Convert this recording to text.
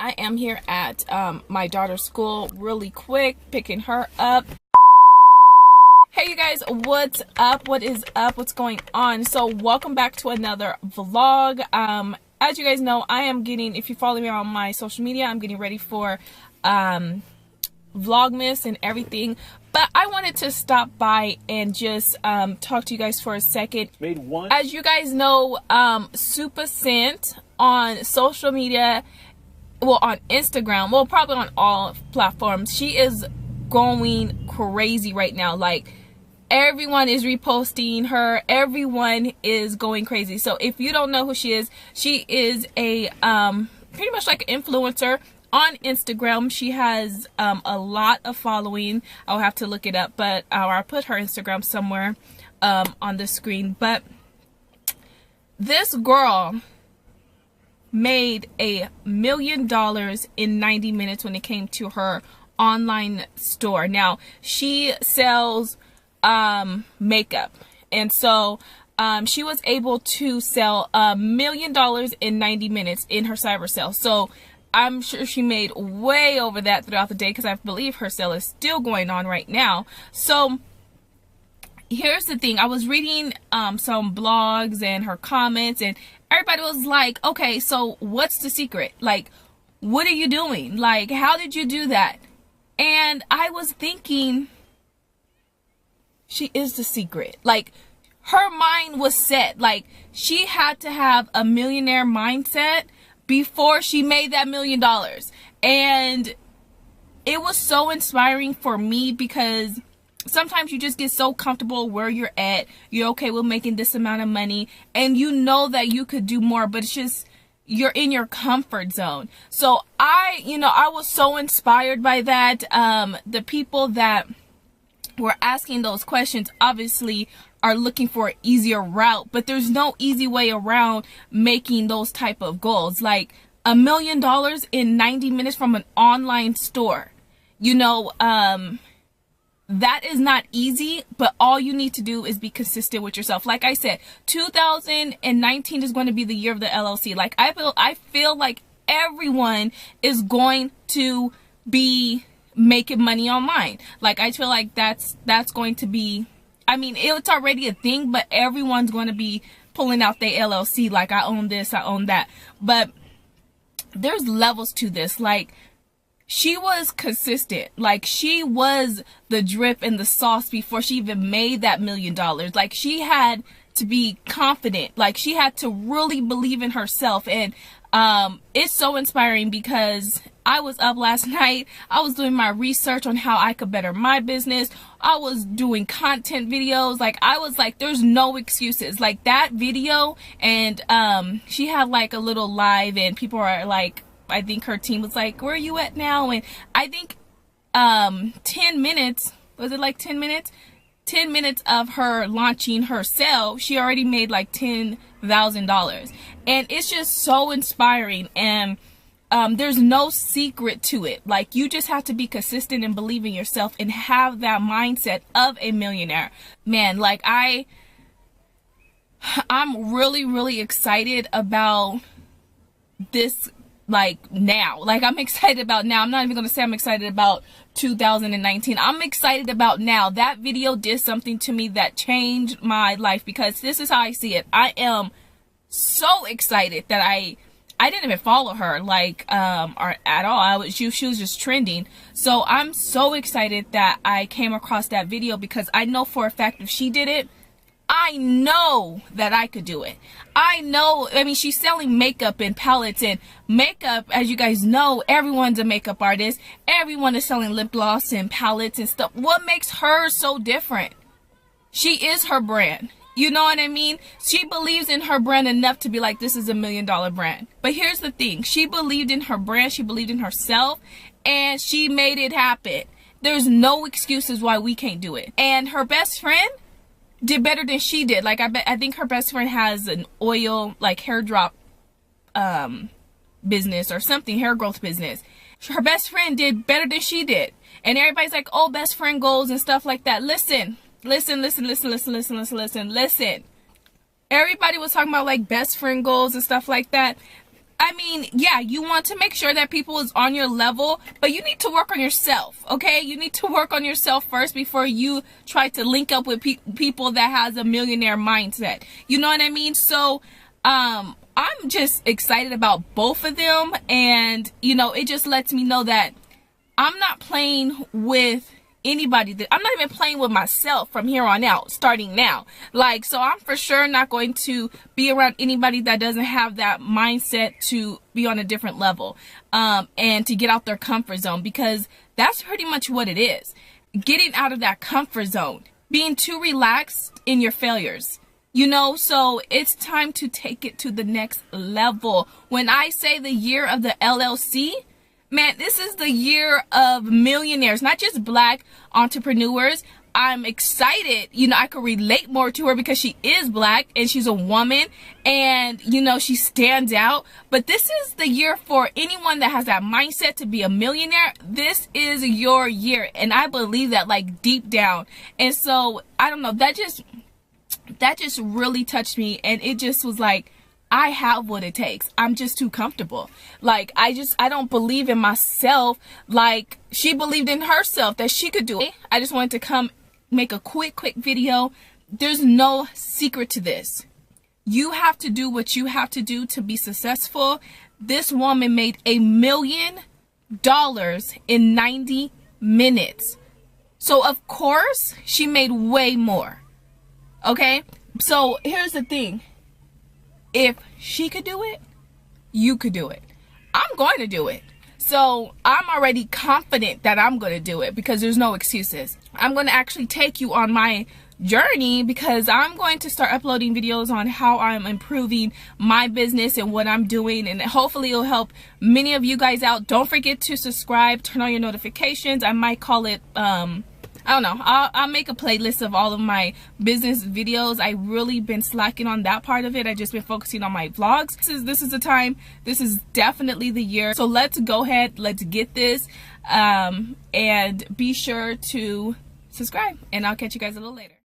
I am here at my daughter's school really quick, picking her up. Hey you guys, what's up? What is up? What's going on? So welcome back to another vlog. As you guys know, I am getting, if you follow me on my social media, I'm getting ready for Vlogmas and everything. But I wanted to stop by and just talk to you guys for a second. As you guys know, Super Scent on social media, well, on Instagram, well, probably on all platforms, she is going crazy right now. Like, everyone is reposting her, everyone is going crazy. So if you don't know who she is a pretty much like an influencer on Instagram. She has a lot of following. I'll have to look it up, but I'll put her Instagram somewhere on the screen. But this girl made $1 million in 90 minutes when it came to her online store. Now, she sells makeup, and so she was able to sell $1 million in 90 minutes in her cyber sale. So I'm sure she made way over that throughout the day, because I believe her sale is still going on right now. So here's the thing, I was reading some blogs and her comments, and everybody was like, okay, so what's the secret? Like, what are you doing? Like, how did you do that? And I was thinking, she is the secret. Like, her mind was set. Like, she had to have a millionaire mindset before she made that $1 million. And it was so inspiring for me, because sometimes you just get so comfortable where you're at. You're okay with making this amount of money, and you know that you could do more, but it's just, you're in your comfort zone. So I was so inspired by that. The people that were asking those questions obviously are looking for an easier route, but there's no easy way around making those type of goals. Like, $1 million in 90 minutes from an online store, that is not easy, but all you need to do is be consistent with yourself. Like I said, 2019 is going to be the year of the LLC. Like, I feel like everyone is going to be making money online. Like, I feel like that's going to be, I mean, it's already a thing, but everyone's going to be pulling out their LLC. Like, I own this, I own that. But there's levels to this. Like, she was consistent. Like, she was the drip and the sauce before she even made that $1 million. Like, she had to be confident. Like, she had to really believe in herself. And it's so inspiring, because I was up last night. I was doing my research on how I could better my business. I was doing content videos. Like, I was like, there's no excuses. Like, that video, and she had like a little live, and people are like, I think her team was like, where are you at now? And I think 10 minutes, was it like 10 minutes? 10 minutes of her launching her sale, she already made like $10,000. And it's just so inspiring. And there's no secret to it. Like, you just have to be consistent and believe in yourself and have that mindset of a millionaire. Man, like, I'm really, really excited about this. Like, now, like, I'm excited about now. I'm not even gonna say I'm excited about 2019. I'm excited about now. That video did something to me that changed my life, because this is how I see it. I am so excited that I didn't even follow her, like, or at all. She was just trending. So I'm so excited that I came across that video, because I know for a fact if she did it, I know that I could do it. I know, I mean, she's selling makeup and palettes, and makeup, as you guys know, everyone's a makeup artist. Everyone is selling lip gloss and palettes and stuff. What makes her so different? She is her brand. You know what I mean? She believes in her brand enough to be like, this is $1 million brand. But here's the thing. She believed in her brand. She believed in herself, and she made it happen. There's no excuses why we can't do it. And her best friend did better than she did. Like, I think her best friend has an oil, like, hair drop business or something, hair growth business. Her best friend did better than she did. And everybody's like, oh, best friend goals and stuff like that. Listen. Everybody was talking about like best friend goals and stuff like that. I mean, yeah, you want to make sure that people is on your level, but you need to work on yourself, okay? You need to work on yourself first before you try to link up with people that has a millionaire mindset. You know what I mean? So, I'm just excited about both of them, and, you know, it just lets me know that I'm not playing with anybody. I'm not even playing with myself from here on out, starting now. Like, so I'm for sure not going to be around anybody that doesn't have that mindset to be on a different level, and to get out their comfort zone, because that's pretty much what it is. Getting out of that comfort zone, being too relaxed in your failures. You know, so it's time to take it to the next level. When I say the year of the LLC, man, this is the year of millionaires, not just black entrepreneurs. I'm excited. You know, I could relate more to her because she is black and she's a woman, and, you know, she stands out. But this is the year for anyone that has that mindset to be a millionaire. This is your year. And I believe that, like, deep down. And so, I don't know, that just really touched me. And it just was like, I have what it takes. I'm just too comfortable. Like, I don't believe in myself like she believed in herself that she could do it. I just wanted to come make a quick video. There's no secret to this. You have to do what you have to do to be successful. This woman made $1 million in 90 minutes. So, of course, she made way more. Okay? So, here's the thing. If she could do it, you could do it. I'm going to do it. So I'm already confident that I'm going to do it because there's no excuses. I'm going to actually take you on my journey because I'm going to start uploading videos on how I'm improving my business and what I'm doing, and hopefully it'll help many of you guys out. Don't forget to subscribe, turn on your notifications. I might call it I don't know. I'll make a playlist of all of my business videos. I really been slacking on that part of it. I just been focusing on my vlogs. This is the time. This is definitely the year. So let's go ahead. Let's get this. And be sure to subscribe. And I'll catch you guys a little later.